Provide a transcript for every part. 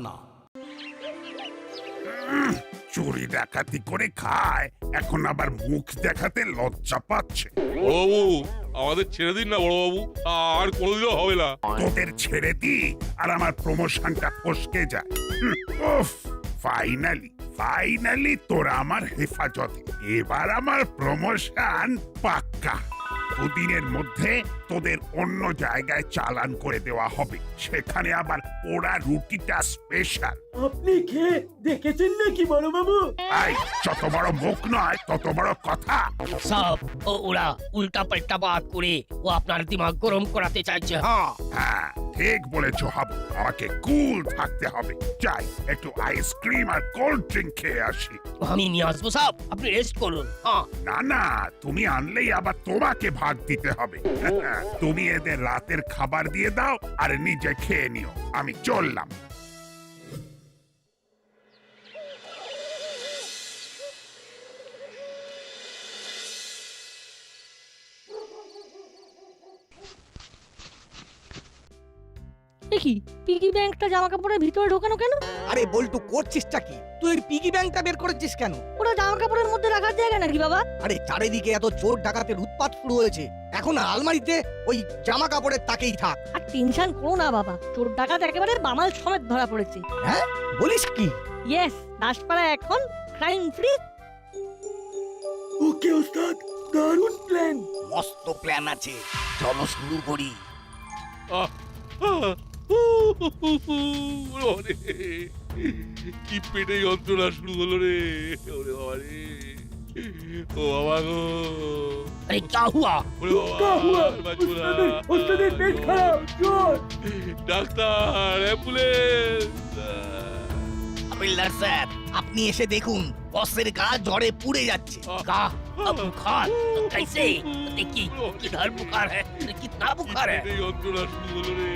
না। চুরি ডাকাতি করে খায়, এখন আবার মুখ দেখাতে লজ্জা পাচ্ছে। বড়বাবু আমাদের ছেড়ে দিন না বড়বাবু, আর কোনোদিনও হবে না। তোদের ছেড়ে দি আর আমার প্রমোশনটা ফসকে যায়। ফাইনালি তোরা আমার হেফাজতে। এবার আমার প্রমোশন পাক্কা। দুদিনের মধ্যে তোদের অন্য জায়গায় চালান করে দেওয়া হবে, সেখানে আবার ওরা রুটিটা স্পেশাল। আপনি খেয়ে দেখেছেন নাকি বড় বাবু? আই, যত বড় মুখ নয় তত বড় কথা। সব ওরা উল্টা পাল্টা বাত করে ও আপনার দিমাগ গরম করাতে চাইছে। হ্যাঁ হ্যাঁ, ঠিক বলেছ হাবু, আমাকে কুল থাকতে হবে। যাই একটু আইসক্রিম আর কোল্ড ড্রিঙ্ক খেয়ে আসি। আমি নিয়ে আসবো সব, আপনি রেস্ট করুন। হ্যাঁ না না, তুমি আনলেই আবার তোমাকে ভাগ দিতে হবে। তুমি এদের রাতের খাবার দিয়ে দাও আর নিজে খেয়ে নিও, আমি চললাম। দেখি পিগি ব্যাংকটা জামা কাপড়ের ভিতরে ঢোকানো কেন? আরে বল্টু করছিসটা কি? তুই পিগি ব্যাংকটা বের করেছিস কেন? ওটা জামা কাপড়ের মধ্যে রাখার জায়গা নাকি বাবা? আরে চারিদিকে এত চোর ডাকাতের উৎপাত শুরু হয়েছে, এখন আলমারিতে ওই জামা কাপড়ের তাকেই থাক। আর টেনশন করো না বাবা, চোর ডাকাত একেবারে বামাল সমেত ধরা পড়েছে। হ্যাঁ বলিস কি? ইয়েস, দাসপাড়া এখন ক্রাইম ফ্রি। ওকে ওস্তাদ, দারুণ প্ল্যান। মস্ত প্ল্যান আছে, চলো শুরু করি। ওরে, কি পেটে যন্ত্রণা শুরু হলো রে। ওরে বাবা রে, ও বাবা গো। আরে क्या हुआ? ওরে বাবা, क्या हुआ? বাঁচবো না। ওস্তাদের পেট খারাপ, জ্বর। Doctor, ambulance. হাবিলদার স্যার, আপনি এসে দেখুন বসের গা জ্বরে পুড়ে যাচ্ছে। का अब बुखार कैसे? देखिए किधर बुखार है, कितना बुखार है। পেটে যন্ত্রণা শুরু হলো রে।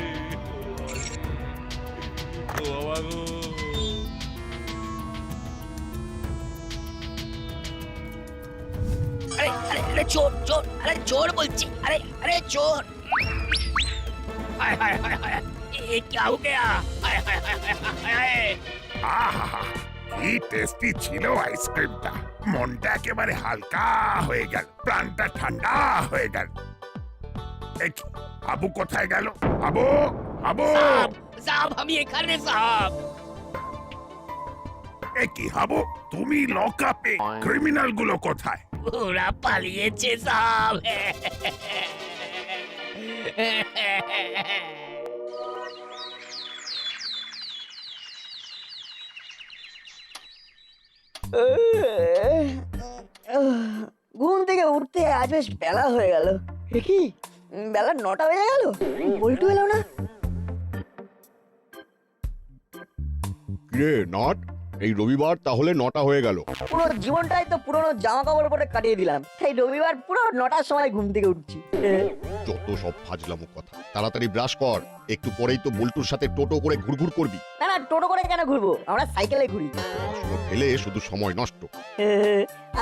ও বাবা গো। अरे अरे अरे चोर चोर, अरे चोर बोलची, अरे अरे चोर। हाय हाय हाय हाय, ये क्या हो गया? हाय हाय हाय हाय हाय। আহা, কি টেস্টি ছিল আইসক্রিমটা। মনটা একেবারে হালকা হয়ে গেল, প্রাণটা ঠান্ডা হয়ে গেল। দেখি হাবু কোথায় গেল? হাবু, হাবু। साहब साहब हम ये कर रहे साहब। এ কি হাবু, তুমি লকআপে, ক্রিমিনাল গুলো কোথায়? ওরা পালিয়েছে সাহেব। ঘুম থেকে উঠতে আজ বেশ বেলা হয়ে গেল। কি বেলা 9টা বেজে গেল, বল্টু এলো না। কিরে নট, এই রবিবার তাহলে 9টা হয়ে গেল। পুরো জীবনটাই তো পুরোনো জামা কাপড় পরে কাটিয়ে দিলাম, তাই রবিবার পুরো 9টার সময় ঘুম থেকে উঠছি। যত সব ফাজলামো কথা। তাড়াতাড়ি ব্রাশ কর, একটু পরেই তো বল্টুর সাথে টোটো করে ঘুরঘুর করবি। না না, টোটো করে কেন ঘুরবো, আমরা সাইকেলে ঘুরি। পড়াশুনো ফেলে শুধু সময় নষ্ট।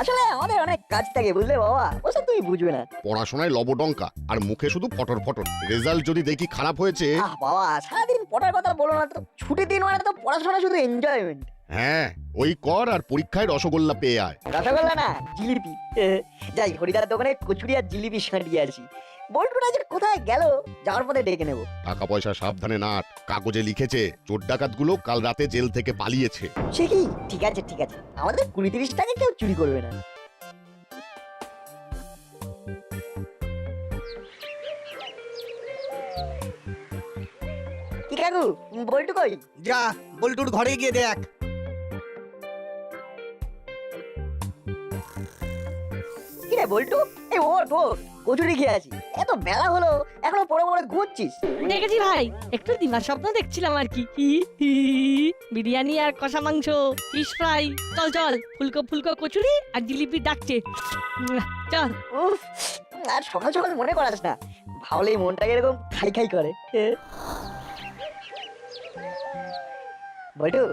আসলে আমাদের অনেক কাজ থাকে বুঝলে বাবা, ওসব তুমি বুঝবে না। পড়াশোনায় লবডঙ্কা আর মুখে শুধু ফটর ফটর। রেজাল্ট যদি দেখি খারাপ হয়েছে। বাবা সারাদিন পড়ার কথা বলো না তো, ছুটির দিন মানে তো পড়াশোনা শুধু এনজয়মেন্ট। হ্যাঁ ওই কর, আর পরীক্ষায় রসগোল্লা পেয়ে আয়। রসগোল্লা না, জিলিপি। যাই হরিদার দোকানে কচুরি আর জিলিপি সাঁটিয়ে আসি। বল্টুটা যে কোথায় গেল, যাওয়ার পথে ডেকে নেবো। টাকা পয়সা সাবধানে নাট। কাগজে লিখেছে চোর ডাকাত গুলো কাল রাতে জেল থেকে পালিয়েছে। সে কি? ঠিক আছে ঠিক আছে, আমাদের 20-30 টাকা কেউ চুরি করবে না। কি কাকু, বল্টু কই? যা বল্টুর ঘরে গিয়ে দেখ। কি রে বল্টু, এই ওঠ ওঠ, কচুরি খেয়ে আছি। এত বেলা হলো এখনো পড়ে পড়ে ঘুরছিস? দেখেছি ভাই, একটু দিমার স্বপ্ন দেখছিলাম আর কি। বিরিয়ানি আর কষা মাংস, ফিশ ফ্রাই। চল চল, ফুলকো ফুলকো কচুরি আর জিলিপি ডাকছে। চল। উফ, আর সকাল সকাল মনে করাস না, ভাবলেই মনটাকে এরকম খাই খাই করে। বল্টু,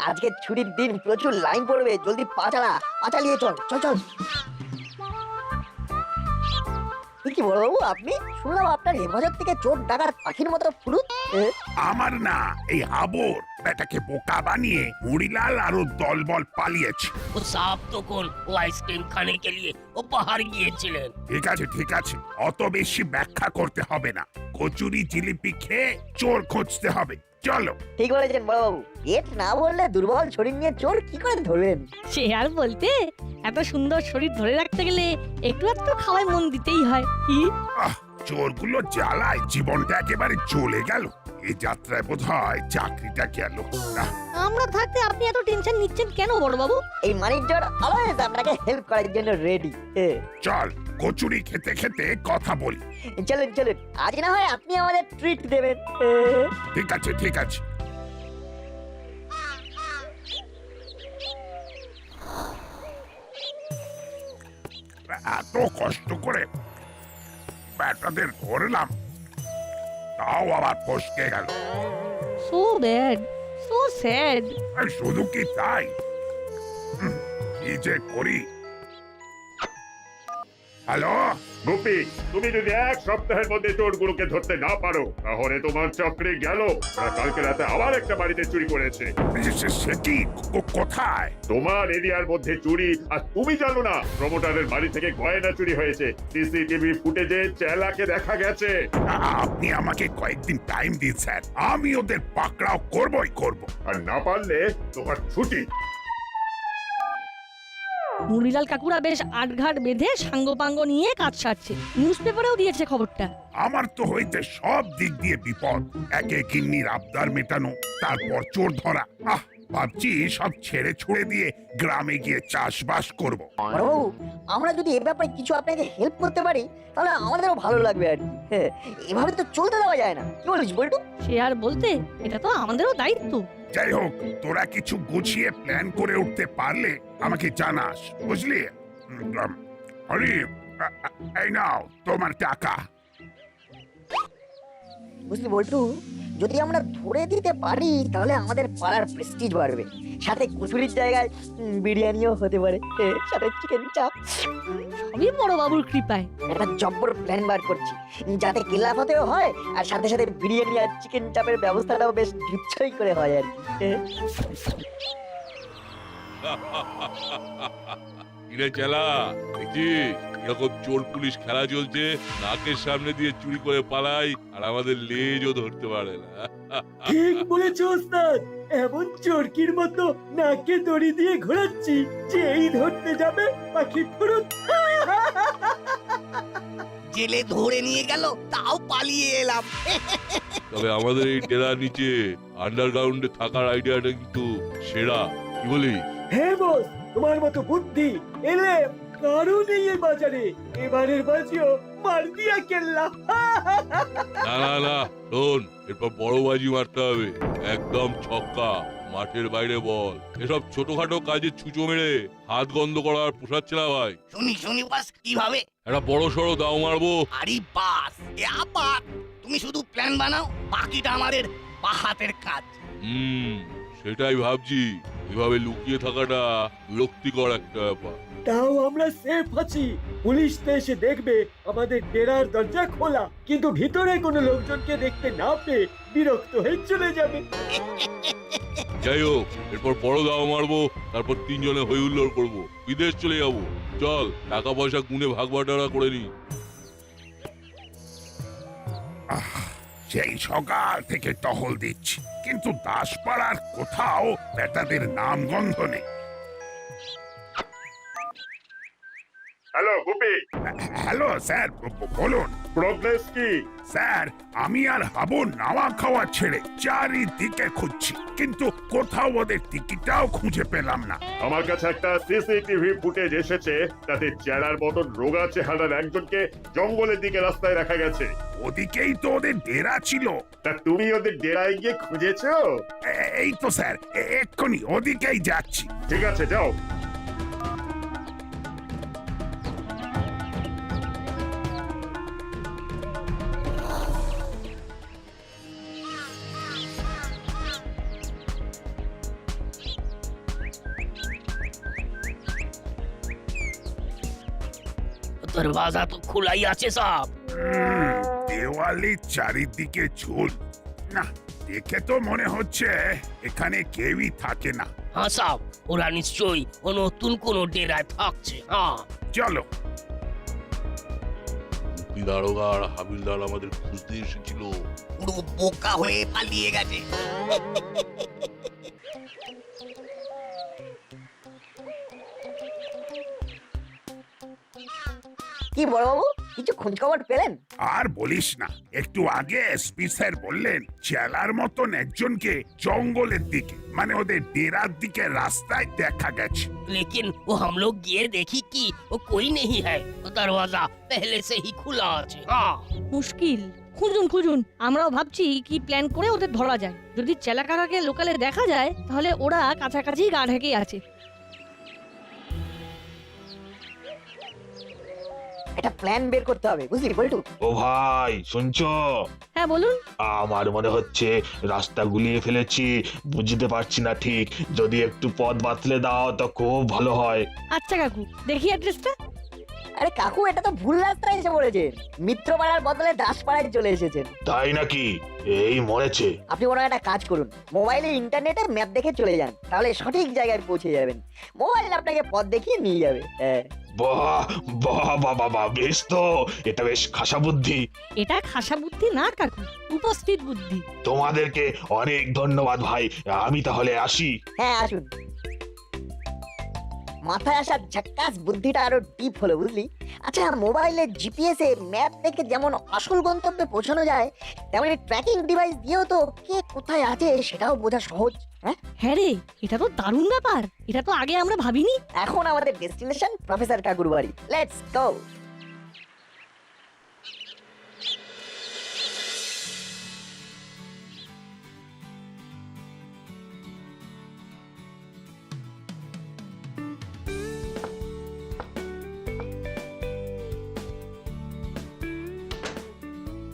আজকে ছুটির দিন, প্রচুর লাইন পড়বে, জলদি পা চালিয়ে চল চল চল। কি বলবো, আপনি শুনলাম আপনার হেফাজত থেকে চোর ডাকার পাখির মতো ফুরুত। আমার না, এই হাবুর। বেটাকে বোকা বানিয়ে মুড়িলাল আর ওর দলবল পালিয়েছে। वो साहब तो कौन वो आइसक्रीम खाने के लिए वो बाहर গিয়েছিলেন। ঠিক আছে অত বেশি ব্যাখ্যা করতে হবে না। কচুরি জিলিপি খেয়ে চোর খুঁজতে হবে, চলো। ঠিক বলেছেন বড়বাবু, পেট না ভরলে দুর্বল শরীর নিয়ে চোর কি করে ধরবেন? সে আর বলতে, এত সুন্দর শরীর ধরে রাখতে গেলে একটু একটু খাওয়ায় মন দিতেই হয়। কি আহ, চোরগুলো জ্বালায় জীবনটা একেবারে চলে গেল। এই যাত্রায় বোধ হয় চাকরিটা গেল। আহ, আমরা থাকতে আপনি এত টেনশন নিচ্ছেন কেন বড়বাবু? এই মানিকজোর অলওয়েজ আপনাকে হেল্প করার জন্য রেডি। চল কচুরি খেতে খেতে কথা বলি। চলুন চলুন, আজ না হয় আপনি আমাদের ট্রিট দেবেন। ঠিক আছে। এত কষ্ট করে ব্যাটাদের ধরলাম, তাও আবার ফসকে গেল। So bad, so sad. আর শুধু কি তাই, কি যে করি। হ্যালো, গোপী, তুমি যদি এক সপ্তাহের মধ্যে চোরগুলোকে ধরতে না পারো তাহলে তোমার চাকরি গেল। ওরা কালকে রাতে আবার একটা বাড়িতে চুরি করেছে। সে কি, কোথায়? তোমার এরিয়ার মধ্যে চুরি, আর তুমি জানো না প্রমোটারের বাড়ি থেকে গয়না চুরি হয়েছে। সিসিটিভি ফুটেজে চেলাকে দেখা গেছে। আপনি আমাকে কয়েকদিন টাইম দিন স্যার, আমি ওদের পাকড়াও করবই করব। আর না পারলে তোমার ছুটি। মুড়িলাল কাকুরা বেশ আটঘাট বেঁধে সাঙ্গপাঙ্গ নিয়ে কাজ সারছে, নিউজ পেপারেও দিয়েছে খবরটা। আমার তো হইতে সব দিক দিয়ে বিপদ। একে গিন্নির আবদার মেটানো, তারপর চোর ধরা। ভাবছি সব ছেড়ে ছুড়ে দিয়ে গ্রামে গিয়ে চাষবাস করব। বড়বাবু, আমরা যদি এ ব্যাপারে কিছু আপনাকে হেল্প করতে পারি তাহলে আমাদেরও ভালো লাগবে আর কি। এভাবে তো চলতে দেওয়া যায় না, কি বলিস বল্টু? সে আর বলতে, এটা তো আমাদেরও দায়িত্ব। যাই হোক, তোরা কিছু গুছিয়ে প্ল্যান করে উঠতে পারলে আমাকে জানাস, বুঝলি? আরে এই নাও তোমার টাকা। বুঝলি বল্টু, যদি আমরা ধরে দিতে পারি তাহলে আমাদের পাড়ার প্রেস্টিজ বাড়বে, সাথে কচুরির জায়গায় বিরিয়ানিও হতে পারে, সাথে চিকেন চাপ। সবই বড়বাবুর কৃপায়। একটা জব্বর প্ল্যান বার করছি, যাতে কেলাপ হতেও হয় আর সাথে সাথে বিরিয়ানি আর চিকেন চাপের ব্যবস্থাটাও বেশ ঢিপছই করে হয় আর কি। কিরে চেলা, দেখছিস এরকম চোর পুলিশ খেলা চলছে, নাকের সামনে দিয়ে চুরি করে পালাই আর আমাদের লেজও ধরতে পারে না। ঠিক বলেছ ওস্তাদ, এমন চরকির মতো নাকে দড়ি দিয়ে ঘোরাচ্ছি যে এই ধরতে যাবে পাখি ফুরুত। জেলে ধরে নিয়ে গেল, তাও পালিয়ে এলাম। তবে আমাদের এই ডেরার নিচে আন্ডারগ্রাউন্ডে থাকার আইডিয়াটা কিন্তু সেরা, কি বলি? হ্যাঁ বস, তোমার মতো বুদ্ধি এলে কারো নেই এই বাজারে। এবারের বাজিও মার দিয়া কেল্লা। না শোন, এরপর বড় বাজি মারতে হবে, একদম ছক্কা, মাঠের বাইরে বল। এসব ছোটখাটো কাজে ছুঁচো মেরে হাত গন্ধ করার পোষাচ্ছে না ভাই। শুনি বাস, কিভাবে? একটা বড় সড়ো দাও মারবো। আরে বাস, এ আবার তুমি শুধু প্ল্যান বানাও, বাকিটা আমাদের বাহাতের কাজ। সেটাই ভাবছি। এভাবে লুকিয়ে থাকাটা বিরক্তিকর একটা ব্যাপার। তাও আমরা সেফ আছি, পুলিশ তো এসে দেখবে আমাদের ডেরার দরজা খোলা, কিন্তু ভিতরে কোনো লোকজনকে দেখতে না পেয়ে বিরক্ত হয়ে চলে যাবে। যাই হোক, এরপর বড় দাও মারবো, তারপর তিনজনে হই হুল্লোড় করবো, বিদেশ চলে যাবো। চল টাকা পয়সা গুনে ভাগ বাটোয়ারা করে নি। সেই সকাল থেকে টহল দিচ্ছি, কিন্তু দাসপাড়ার কোথাও বেটাদের নাম গন্ধ নেই। হ্যালো গোপী, হ্যালো স্যার, বলুন। প্রোগ্রেস কি? স্যার, আমি আর হাবু নাওয়া খাওয়া ছেড়ে চারিদিকে খুঁজছি, কিন্তু কোথাও ওদের টিকিটাও খুঁজে পেলাম না। আমার কাছে একটা সিসিটিভি ফুটেজ এসেছে, তাতে চেহারার মতন রোগা চেহারার একজনকে জঙ্গলের দিকে রাস্তায় রাখা গেছে। ওদিকেই তো ওদের ডেরা ছিল। তা তুমি ওদের ডেরায় গিয়ে খুঁজেছো? এই তো স্যার, এক্ষুনি ওদিকেই যাচ্ছি। ঠিক আছে, যাও। दरवाजा तो खुला ही আছে সব। দেওয়ালের চারিদিকে ঝুল, না দেখে তো মনে হচ্ছে এখানে কেউই থাকে না। হ্যাঁ সাব, ওরা নিশ্চয়ই ও নতুন কোনো ডেরায় থাকছে। হ্যাঁ চলো। দারোগা আর হাবিলদার আমাদের খুঁজতে এসেছিল। পুরো বোকা হয়ে পালিয়ে গেছে। কি বড়বাবু, কিছু খোঁজ খবর পেলেন? আর বলিস না, একটু আগে এসপি স্যার বললেন চেলার মতন একজনকে জঙ্গলের দিকে মানে ওদের ডেরার দিকে রাস্তায় দেখা গেছে। लेकिन वो हम लोग ये देखी कि वो कोई नहीं है, वो दरवाजा पहले से ही खुला আছে। हाँ মুশকিল। খুঁজুন খুঁজুন, আমরাও ভাবছি কি প্ল্যান করে ওদের ধরা যায়। যদি চেলাকাকাকে লোকালে দেখা যায় তাহলে ওরা কাছাকাছি গা ঢেকে আছে। একটা প্ল্যান বের করতে হবে, বুঝলি বল্টু? ও ভাই শুনছো? হ্যাঁ বলুন। আমার মনে হচ্ছে রাস্তা গুলিয়ে ফেলেছি, বুঝতে পারছি না ঠিক। যদি একটু পথ বাতলে দাও তো খুব ভালো হয়। আচ্ছা কাকু, দেখি অ্যাড্রেসটা। আরে কাকু, এটা তো ভুল রাস্তায় এসে পড়েছেন। মিত্রপাড়ার বদলে দাসপাড়ায় চলে এসেছেন। তাই নাকি? এই মরেছে। আপনি বরং একটা কাজ করুন, মোবাইলে ইন্টারনেটে ম্যাপ দেখে চলে যান, তাহলে সঠিক জায়গায় পৌঁছে যাবেন। মোবাইল আপনাকে পথ দেখিয়ে নিয়ে যাবে। হ্যাঁ বাহ বাহ বাহ বাহ বাহ, বেশ তো, এটা বেশ খাসা বুদ্ধি। এটা খাসা বুদ্ধি না কাকু, উপস্থিত বুদ্ধি। তোমাদেরকে অনেক ধন্যবাদ ভাই, আমি তাহলে আসি। হ্যাঁ আসুন। মাথায় আসা ঝাক্কাস বুদ্ধিটা আরো ডিপ হলো, বুঝলি? আচ্ছা, মোবাইলের জিপিএস এ ম্যাপ দেখে যেমন আসল গন্তব্যে পৌঁছানো যায়, তেমনি ট্র্যাকিং ডিভাইস দিয়েও তো কে কোথায় আছে সেটাও বোঝা সহজ। হ্যাঁ হ্যাঁ রে, এটা তো দারুণ ব্যাপার। এটা তো আগে আমরা ভাবিনি। এখন আমাদের ডেস্টিনেশন প্রফেসর কাকুর বাড়ি। Let's go.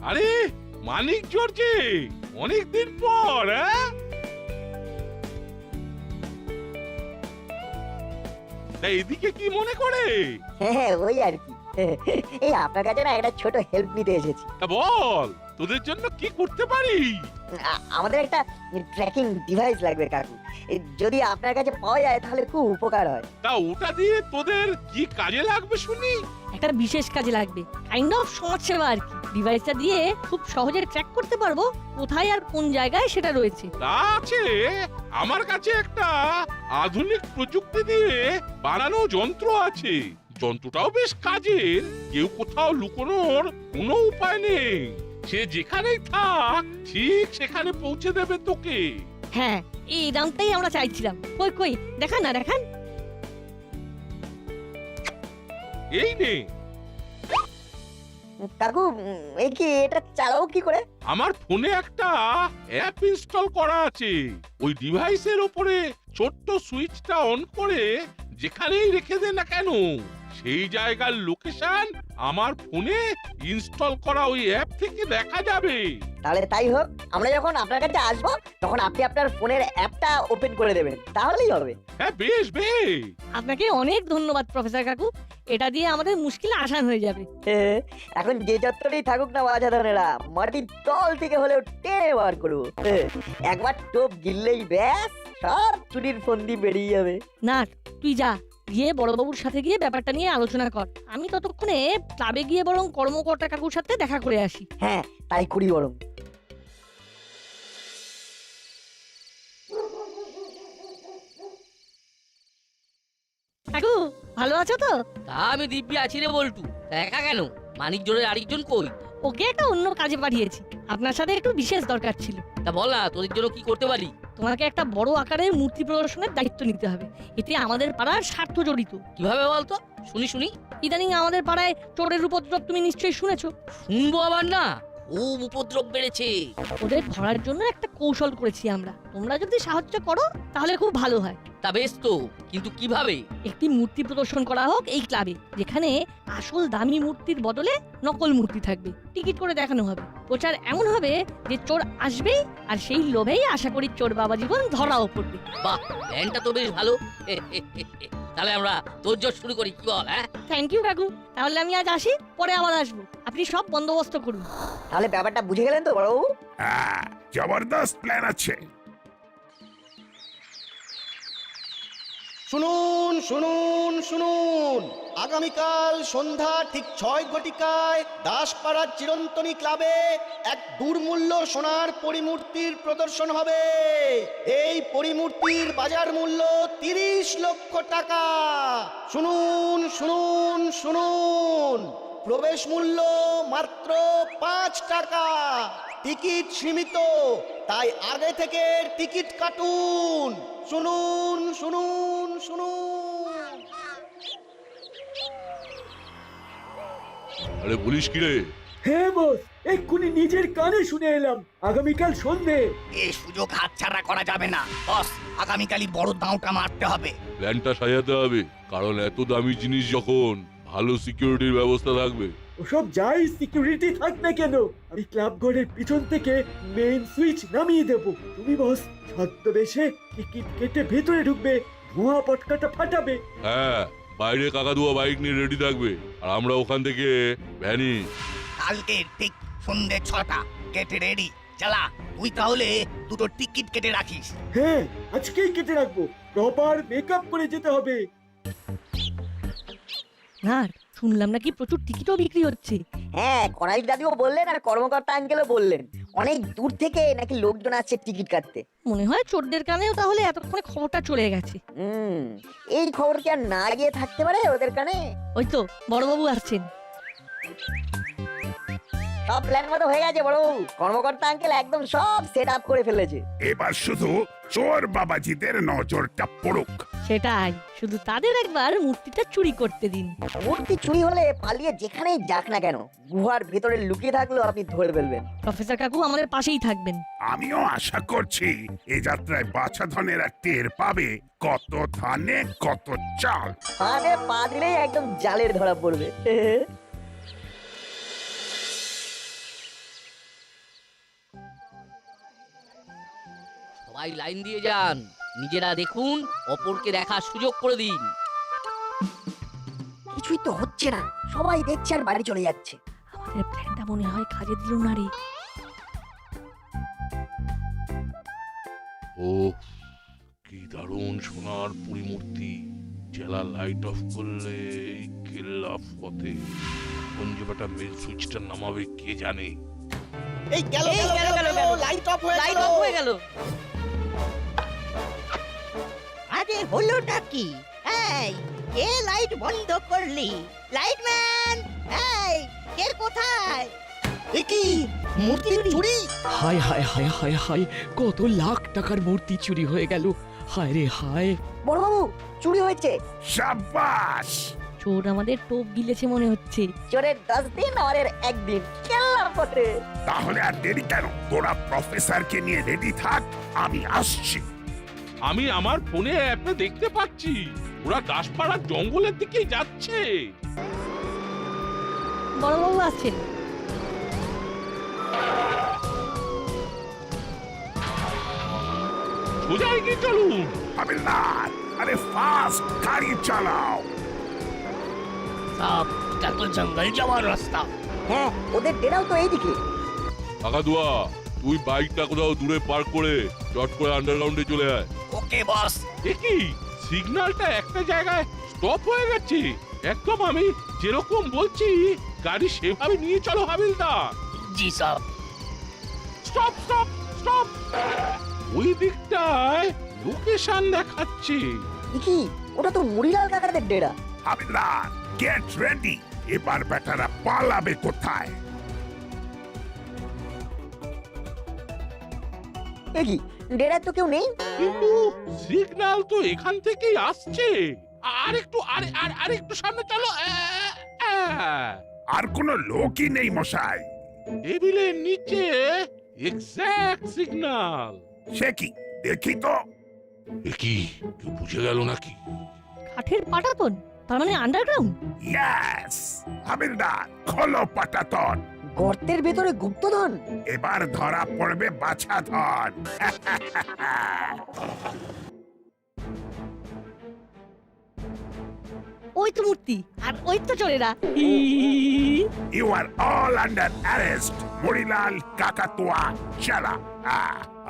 আরে মানিক জর্জে, অনেকদিন পর। হ্যাঁ তা এদিকে কি মনে করে? হ্যাঁ ওই আর কি, এই আপনার কাছে না একটা ছোট হেল্প নিতে এসেছি। তা বল, তোদের জন্য কি করতে পারি? আমাদের একটা ট্র্যাকিং ডিভাইস লাগবে কাকু। যদি আপনার কাছে পাওয়া যায় তাহলে খুব উপকার হয়। তা ওটা দিয়ে তোদের কি কাজে লাগবে শুনি? একটা বিশেষ কাজে লাগবে, কাইন্ড অফ সমাজসেবা আর কি। ডিভাইসটা দিয়ে খুব সহজে ট্র্যাক করতে পারবো কোথায় আর কোন জায়গায় সেটা রয়েছে। তা আছে, আমার কাছে একটা আধুনিক প্রযুক্তি দিয়ে বানানো যন্ত্র আছে। যন্ত্রটাও বেশ কাজের, কেউ কোথাও লুকোনোর কোনো উপায় নেই। সে যেখানেই থাক ঠিক সেখানে পৌঁছে দেবে তোকে। হ্যাঁ, এই দামটাই আমরা চাইছিলাম। কই কই দেখান না, দেখান। এই নে। কাকু, এই কি এটা চালাও কি করে? আমার ফোনে একটা অ্যাপ ইনস্টল করা আছে। ওই ডিভাইসের উপরে ছোট্ট সুইচটা অন করে যেখানেই রেখে দে না কেন, সেই জায়গার লোকেশন আমার ফোনে ইনস্টল করা ওই অ্যাপ থেকে দেখা যাবে। তাহলে তাই হোক, আমরা যখন আপনার কাছে আসবো তখন আপনি আপনার ফোনের অ্যাপটা ওপেন করে দেবেন, তাহলেই হবে। হ্যাঁ বেশ বেশ। আপনাকে অনেক ধন্যবাদ প্রফেসর কাকু, এটা দিয়ে আমাদের মুশকিল আসান হয়ে যাবে। এখন যে যতটাই থাকুক না বাজাদারেরা, মাটির তল থেকে হলেও টেনে বার করবো। একবার টোপ গিললেই ব্যাস, সব চুরির ফন্দি বেরিয়ে যাবে। না, তুই যা, গিয়ে বড়বাবুর সাথে গিয়ে ব্যাপারটা নিয়ে আলোচনা কর। আমি ততক্ষণে ক্লাবে গিয়ে বরং কর্মকর্তা কাকুর সাথে দেখা করে আসি। হ্যাঁ তাই করি বরং। কাকু ভালো আছো তো? তা আমি দিব্যি আছি রে বল্টু। তা একা কেন? মানিক জোরের আরেকজন কই? ওকে একটা অন্য কাজে পাঠিয়েছি, আপনার সাথে একটু বিশেষ দরকার ছিল। তা বল না, তোদের জন্য কি করতে পারি? তোমাকে একটা বড় আকারের মূর্তি প্রদর্শনের দায়িত্ব নিতে হবে। এতে আমাদের পাড়ার স্বার্থ জড়িত। কিভাবে বলতো, শুনি শুনি। ইদানিং আমাদের পাড়ায় চোরের উপদ্রব তুমি নিশ্চয়ই শুনেছো। শুনবো আবার না, খুব উপদ্রব বেড়েছে। ওদের ধরার জন্য একটা কৌশল করেছি আমরা। তোমরা যদি সাহায্য করো তাহলে খুব ভালো হয়। তা বেশ তো, কিন্তু কিভাবে? একটি মূর্তি প্রদর্শন করা হোক এই ক্লাবে, যেখানে আসল দামি মূর্তির বদলে নকল মূর্তি থাকবে। টিকিট করে দেখানো হবে। প্রচার এমন হবে যে চোর আসবেই, আর সেই লোভেই আশা করি চোর বাবা জীবন ধরাও পড়বে। বাহ, প্ল্যানটা তো বেশ ভালো। তাহলে আমরা তোড়জোড় শুরু করি, কি বল? হ্যাঁ, থ্যাংক ইউ কাকু, তাহলে আমি আজ আসি, পরে আবার আসবো। আপনি সব বন্দোবস্ত করুন। তাহলে ব্যাপারটা বুঝে গেলেন তো বড়বাবু? হ্যাঁ, জবরদস্ত প্ল্যান আছে। শুনুন শুনুন শুনুন, আগামীকাল সন্ধ্যা ঠিক 6 ঘটিকায় দাসপাড়া চিরন্তনী ক্লাবে এক দুর্মূল্য সোনার পরিমূর্তির প্রদর্শন হবে। এই পরিমূর্তির বাজার মূল্য 30 লক্ষ টাকা। শুনুন শুনুন শুনুন, প্রবেশ মূল্য মাত্র 5 টাকা। টিকিট সীমিত, তাই আগে থেকে টিকিট কাটুন। শুনুন শুনুন শুনুন। আরে বলিস কি রে? হ্যাঁ বস, এক্ষুনি নিজের কানে শুনে এলাম, আগামীকাল সন্ধে। এই সুযোগ হাতছাড়া করা যাবে না বস, আগামীকালই বড় দাঁওটা মারতে হবে। প্ল্যানটা সাজাতে হবে, কারণ এত দামি জিনিস যখন ভালো সিকিউরিটির ব্যবস্থা থাকবে। ওসব যাই সিকিউরিটি থাক না কেন, আমি ক্লাব ঘরের পিছন থেকে মেইন সুইচ নামিয়ে দেব। তুমি বস ছদ্মবেশে টিকিট কেটে ভেতরে ঢুকবে, ধোঁয়া পটকাটা ফাটাবে। হ্যাঁ, বাইরে কাকাতুয়া বাইক নিয়ে রেডি থাকবে, আর আমরা ওখান থেকে ভ্যানি। কালকে ঠিক সন্ধ্যে 6টা, কেটে রেডি। চালা, তুই তাহলে দুটো টিকিট কেটে রাখিস। হ্যাঁ, আজকেই কেটে রাখবো, প্রপার মেকআপ করে যেতে হবে। না, শুনলাম নাকি প্রচুর টিকিটও বিক্রি হচ্ছে। হ্যাঁ, করাই দাদিও বললেন আর কর্মকর্তা আঙ্কেলও বললেন, অনেক দূর থেকে নাকি লোকজন আসছে টিকিট কাটতে। মনে হয় চোরদের কানেও তাহলে এতক্ষণে খবরটা চলে গেছে। এই খবর কি আর না গিয়ে থাকতে পারে ওদের কানে? ওই তো বড়বাবু আসছেন। সব প্ল্যান মতো হয়ে গেছে বড়বাবু, কর্মকর্তা আঙ্কেল একদম সব সেট আপ করে ফেলেছে। এবার শুধু চোর বাবাজিদের নজরটা পড়ুক। সেটাই, শুধু তাদের একবার মূর্তিটা চুরি করতে দিন। মূর্তি চুরি হলে পালিয়ে যেখানেই যাক না কেন, গুহার ভেতরে লুকিয়ে থাকলেও আপনি ধরে ফেলবেন। প্রফেসর কাকু আমাদের পাশেই থাকবেন। আমিও আশা করছি এই যাত্রায় বাছা ধনেরা টের পাবে কত ধানে কত চাল। ফাঁদে পা দিলেই একদম জালের ধরা পড়বে। সবাই লাইন দিয়ে যান, নিজেরা দেখুন, অপরকে দেখার সুযোগ করে দিন। কিছুই তো হচ্ছে না, সবাই দেখছে আর বাড়ি চলে যাচ্ছে। আমাদের প্ল্যানটা মনে হয় কাজে দিল না রে। ও কি দারুণ সোনার পরিমূর্তি! জেলা লাইট অফ করলে কেল্লা ফতে কোন জায়গাটা মেল সুইচটা নামাবে কে জানে। এই গেল লাইট অফ হয়ে গেল। আরে হলোটা কি? এই কে লাইট বন্ধ করলি? লাইটম্যান, এই কে কোথায়? এ কি মূর্তি চুরি? হায় হায় হায় হায় হায়, কত লাখ টাকার মূর্তি চুরি হয়ে গেল। হায় রে হায়। বড়বাবু, চুরি হয়েছে। সাবাস! চোর আমাদের টোপ গিলেছে মনে হচ্ছে। চোরের 10 দিন আর এর একদিন, কেল্লা পথে। তাহলে আর দেরি কেন? তোরা প্রফেসরকে নিয়ে রেডি থাক, আমি আসছি। আমি আমার ফোনে অ্যাপে দেখতে পাচ্ছি ওরা দাসপাড়ার জঙ্গলের দিকে যাচ্ছে। বড়বাবু আসছেন। সোজা এগিয়ে চলুন। হাবিলদার, আরে ফাস্ট গাড়ি চালাও। সব এটা তো জঙ্গল যাওয়ার রাস্তা। হ্যাঁ, ওদের ডেরাও তো এইদিকে। কাকাতুয়া, তুই বাইকটা কোথাও দূরে পার্ক করে চট করে আন্ডারগ্রাউন্ডে চলে আয়। ওকে বস। এ কি, সিগন্যালটা একটা জায়গায় স্টপ হয়ে গেছে। একদম আমি যেরকম বলছি গাড়ি সেভাবে নিয়ে চলো হাবিলদার। জি সব। Stop stop stop! ওই দিকটায় লোকেশন দেখাচ্ছে। কি, ওটা তো মুড়িলাল কাকাদের ডেরা। হাবিলদার, গেট রেডি। এবার বেটারা পালাবে কোথায়? কি, ডেরায় তো কেউ নেই। কিন্তু সিগন্যাল তো এখান থেকেই আসছে। আর একটু সামনে চলো। আর কোনো লোকই নেই মশাই। টেবিলের নিচে এক্সাক্ট সিগন্যাল। সে কি, দেখি তো। এ কি, কেউ বুঝে গেল নাকি? কাঠের পাটাতন, তার মানে আন্ডারগ্রাউন্ড। ইয়েস! হাবিলদার, খোলো পাটাতন। গর্তের ভেতরে গুপ্তধন। এবার ধরা পড়বে বাছা ধন। তো মূর্তি আর ওই তো চোরেরা You are all under arrest, মরিলাল কাকাতুয়া চালা।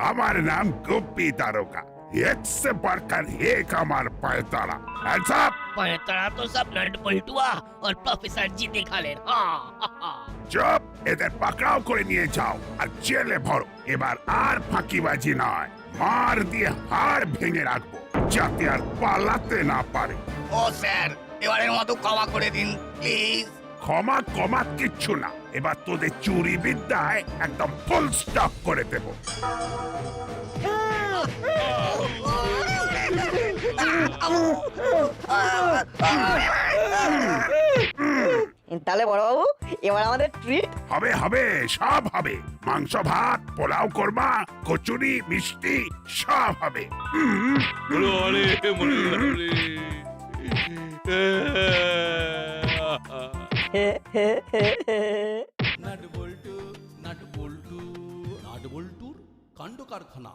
আমার নাম গুপ্পি তারকা। एक से बढ़कर एक আমার পায়তারা। Hands up! पहतरा तो सब नट पलटुआ और प्रोफेसर जी दिखा ले চুপ, এদের পাকড়াও করে নিয়ে যাও আর জেলে ভরো। এবার আর ফাঁকিবাজি নয়, মার দিয়ে হাড় ভেঙে রাখবো যাতে আর পালাতে না পারে। ও স্যার, এবারের মতো ক্ষমা করে দিন প্লিজ। ক্ষমা কমা কিচ্ছু না, এবার তোদের চুরি বিদ্যায় একদম ফুল স্টপ করে দেব। তাহলে বড়বাবু এবার আমাদের ট্রিট হবে হবে, সব হবে। মাংস ভাত, পোলাও কোরমা, কচুরি, মিষ্টি সব হবে। বলো আরে মরে গেলাম রে। নাট বল্টু নাট বল্টুর কাণ্ড কারখানা।